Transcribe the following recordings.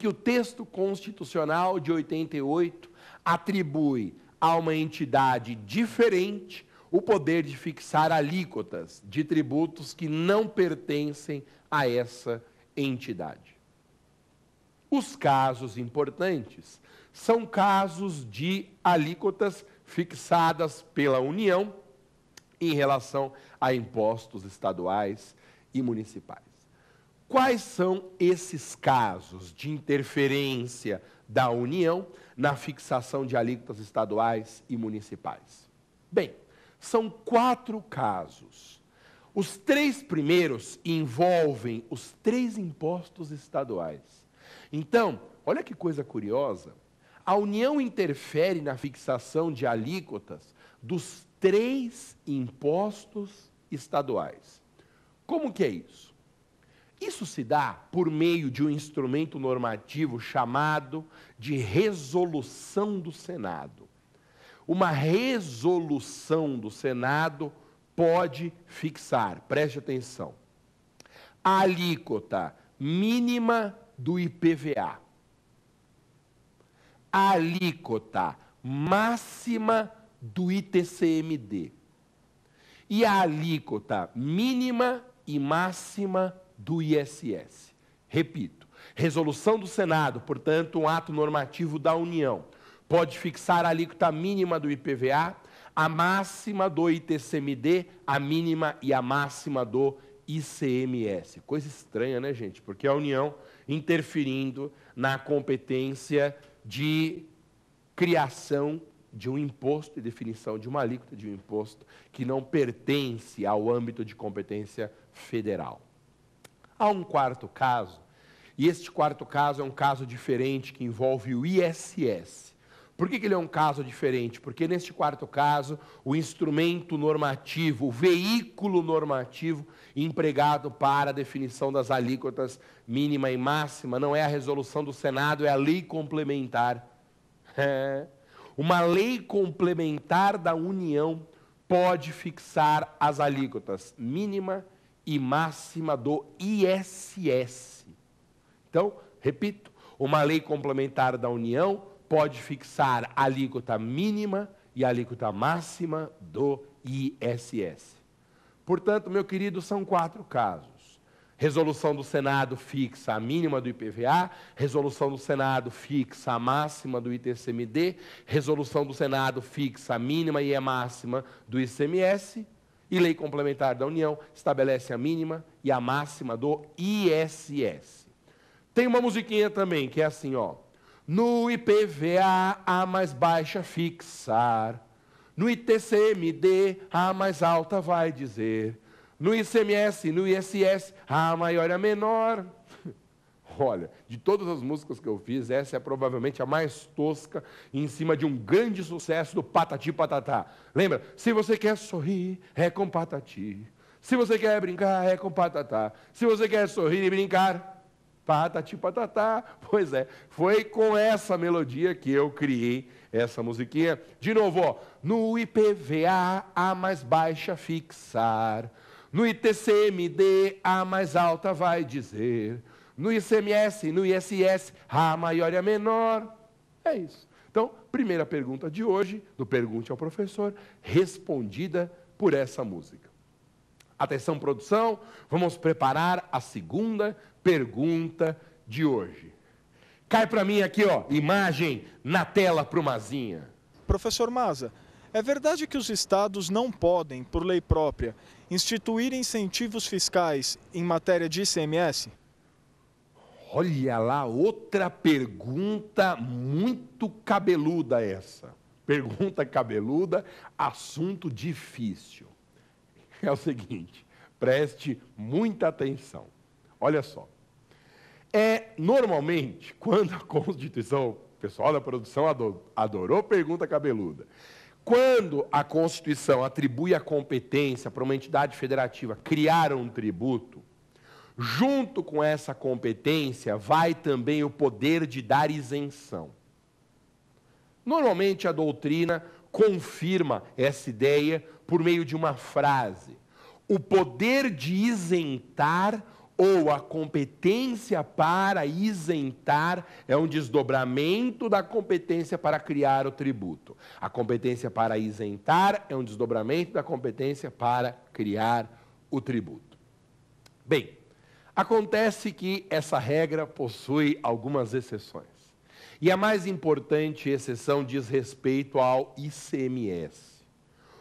que o texto constitucional de 88 atribui a uma entidade diferente o poder de fixar alíquotas de tributos que não pertencem a essa entidade. Os casos importantes são casos de alíquotas fixadas pela União em relação a impostos estaduais e municipais. Quais são esses casos de interferência da União na fixação de alíquotas estaduais e municipais? Bem, são 4 casos. Os 3 primeiros envolvem os 3 impostos estaduais. Então, olha que coisa curiosa, a União interfere na fixação de alíquotas dos 3 impostos estaduais. Como que é isso? Isso se dá por meio de um instrumento normativo chamado de resolução do Senado. Uma resolução do Senado pode fixar, preste atenção, a alíquota mínima do IPVA, a alíquota máxima do ITCMD e a alíquota mínima e máxima do ISS. Repito, resolução do Senado, portanto, um ato normativo da União, pode fixar a alíquota mínima do IPVA, a máxima do ITCMD, a mínima e a máxima do ICMS. Coisa estranha, né, gente? Porque a União interferindo na competência de criação de um imposto e definição de uma alíquota de um imposto que não pertence ao âmbito de competência federal. Há um 4º caso, e este 4º caso é um caso diferente que envolve o ISS. Por que ele é um caso diferente? Porque neste 4º caso, o instrumento normativo, o veículo normativo empregado para a definição das alíquotas mínima e máxima não é a resolução do Senado, é a lei complementar. Uma lei complementar da União pode fixar as alíquotas mínima e máxima do ISS. Então, repito, uma lei complementar da União pode fixar a alíquota mínima e a alíquota máxima do ISS. Portanto, meu querido, são 4 casos. Resolução do Senado fixa a mínima do IPVA, resolução do Senado fixa a máxima do ITCMD, resolução do Senado fixa a mínima e a máxima do ICMS, e lei complementar da União estabelece a mínima e a máxima do ISS. Tem uma musiquinha também, que é assim, ó. No IPVA, a mais baixa fixar. No ITCMD, a mais alta vai dizer. No ICMS, no ISS, a maior e a menor. Olha, de todas as músicas que eu fiz, essa é provavelmente a mais tosca, em cima de um grande sucesso do Patati Patatá. Lembra? Se você quer sorrir, é com Patati. Se você quer brincar, é com Patatá. Se você quer sorrir e brincar, Patati Patatá. Pois é, foi com essa melodia que eu criei essa musiquinha. De novo, ó. No IPVA, a mais baixa fixar. No ITCMD, a mais alta vai dizer. No ICMS, no ISS, a maior e a menor. É isso. Então, primeira pergunta de hoje, do Pergunte ao Professor, respondida por essa música. Atenção, produção, vamos preparar a segunda pergunta de hoje. Cai para mim aqui, ó, imagem na tela para o Mazinha. Professor Maza, é verdade que os estados não podem, por lei própria, instituir incentivos fiscais em matéria de ICMS? Olha lá, outra pergunta muito cabeluda essa. Pergunta cabeluda, assunto difícil. É o seguinte, preste muita atenção. Olha só. Normalmente, quando a Constituição, o pessoal da produção adorou pergunta cabeluda. Quando a Constituição atribui a competência para uma entidade federativa criar um tributo, junto com essa competência, vai também o poder de dar isenção. Normalmente, a doutrina confirma essa ideia por meio de uma frase. O poder de isentar ou a competência para isentar é um desdobramento da competência para criar o tributo. A competência para isentar é um desdobramento da competência para criar o tributo. Bem, acontece que essa regra possui algumas exceções. E a mais importante exceção diz respeito ao ICMS.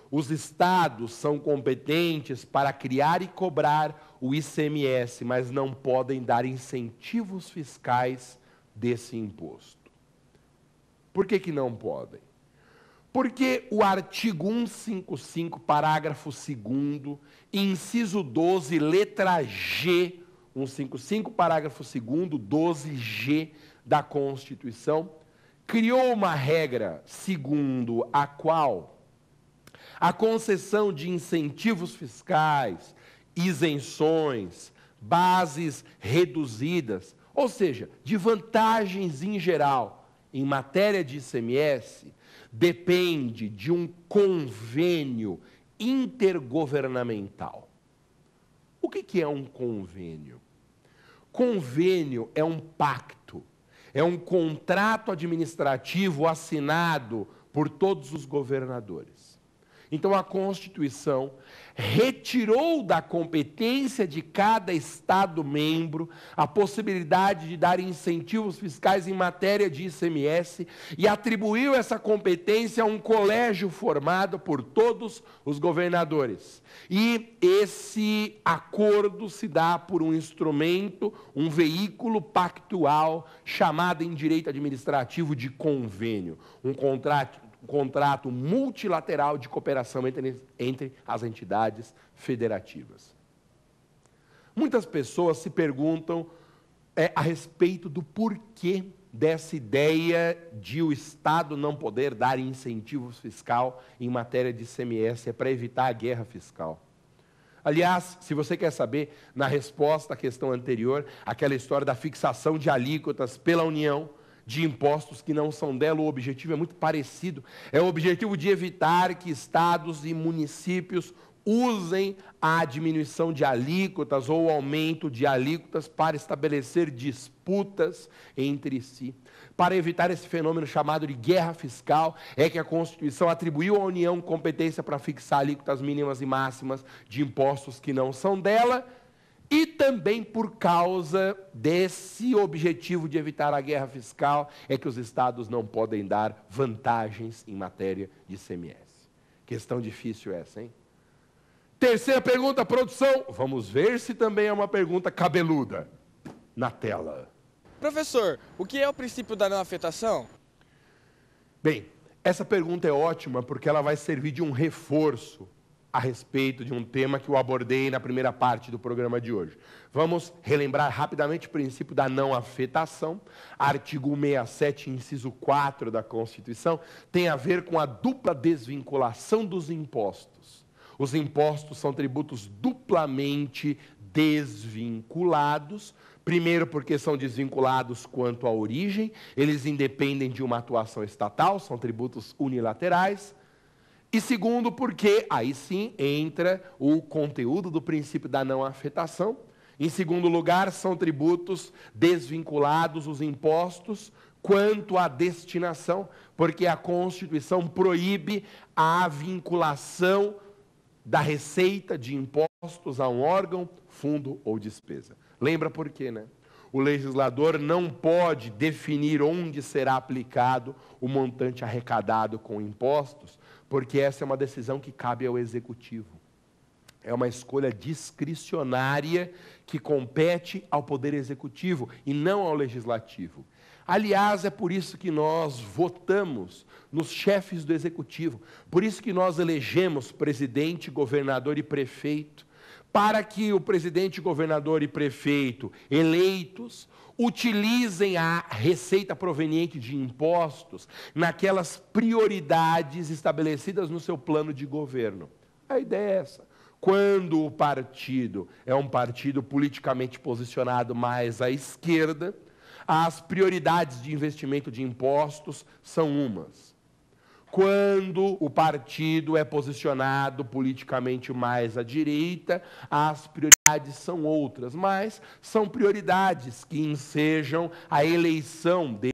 Os estados são competentes para criar e cobrar o ICMS, mas não podem dar incentivos fiscais desse imposto. Por que não podem? Porque o artigo 155, parágrafo 2º, inciso 12, letra G, 155, parágrafo 2º, 12G da Constituição, criou uma regra segundo a qual a concessão de incentivos fiscais, isenções, bases reduzidas, ou seja, de vantagens em geral, em matéria de ICMS, depende de um convênio intergovernamental. O que é um convênio? Convênio é um pacto, é um contrato administrativo assinado por todos os governadores. Então, a Constituição retirou da competência de cada Estado-membro a possibilidade de dar incentivos fiscais em matéria de ICMS e atribuiu essa competência a um colégio formado por todos os governadores. E esse acordo se dá por um instrumento, um veículo pactual, chamado em direito administrativo de convênio, um contrato multilateral de cooperação entre as entidades federativas. Muitas pessoas se perguntam a respeito do porquê dessa ideia de o Estado não poder dar incentivos fiscal em matéria de ICMS, é para evitar a guerra fiscal. Aliás, se você quer saber, na resposta à questão anterior, aquela história da fixação de alíquotas pela União, de impostos que não são dela, o objetivo é muito parecido. É o objetivo de evitar que estados e municípios usem a diminuição de alíquotas ou o aumento de alíquotas para estabelecer disputas entre si. Para evitar esse fenômeno chamado de guerra fiscal, é que a Constituição atribuiu à União competência para fixar alíquotas mínimas e máximas de impostos que não são dela, e também por causa desse objetivo de evitar a guerra fiscal, é que os estados não podem dar vantagens em matéria de ICMS. Questão difícil essa, hein? Terceira pergunta, produção. Vamos ver se também é uma pergunta cabeluda. Na tela. Professor, o que é o princípio da não afetação? Bem, essa pergunta é ótima porque ela vai servir de um reforço a respeito de um tema que eu abordei na primeira parte do programa de hoje. Vamos relembrar rapidamente o princípio da não afetação. Artigo 167, inciso 4 da Constituição, tem a ver com a dupla desvinculação dos impostos. Os impostos são tributos duplamente desvinculados. Primeiro, porque são desvinculados quanto à origem, eles independem de uma atuação estatal, são tributos unilaterais. E segundo, porque aí sim entra o conteúdo do princípio da não afetação. Em segundo lugar, são tributos desvinculados os impostos quanto à destinação, porque a Constituição proíbe a vinculação da receita de impostos a um órgão, fundo ou despesa. Lembra por quê, né? O legislador não pode definir onde será aplicado o montante arrecadado com impostos, porque essa é uma decisão que cabe ao Executivo. É uma escolha discricionária que compete ao Poder Executivo e não ao Legislativo. Aliás, é por isso que nós votamos nos chefes do Executivo, por isso que nós elegemos presidente, governador e prefeito, para que o presidente, governador e prefeito eleitos utilizem a receita proveniente de impostos naquelas prioridades estabelecidas no seu plano de governo. A ideia é essa. Quando o partido é um partido politicamente posicionado mais à esquerda, as prioridades de investimento de impostos são umas. Quando o partido é posicionado politicamente mais à direita, as prioridades são outras, mas são prioridades que ensejam a eleição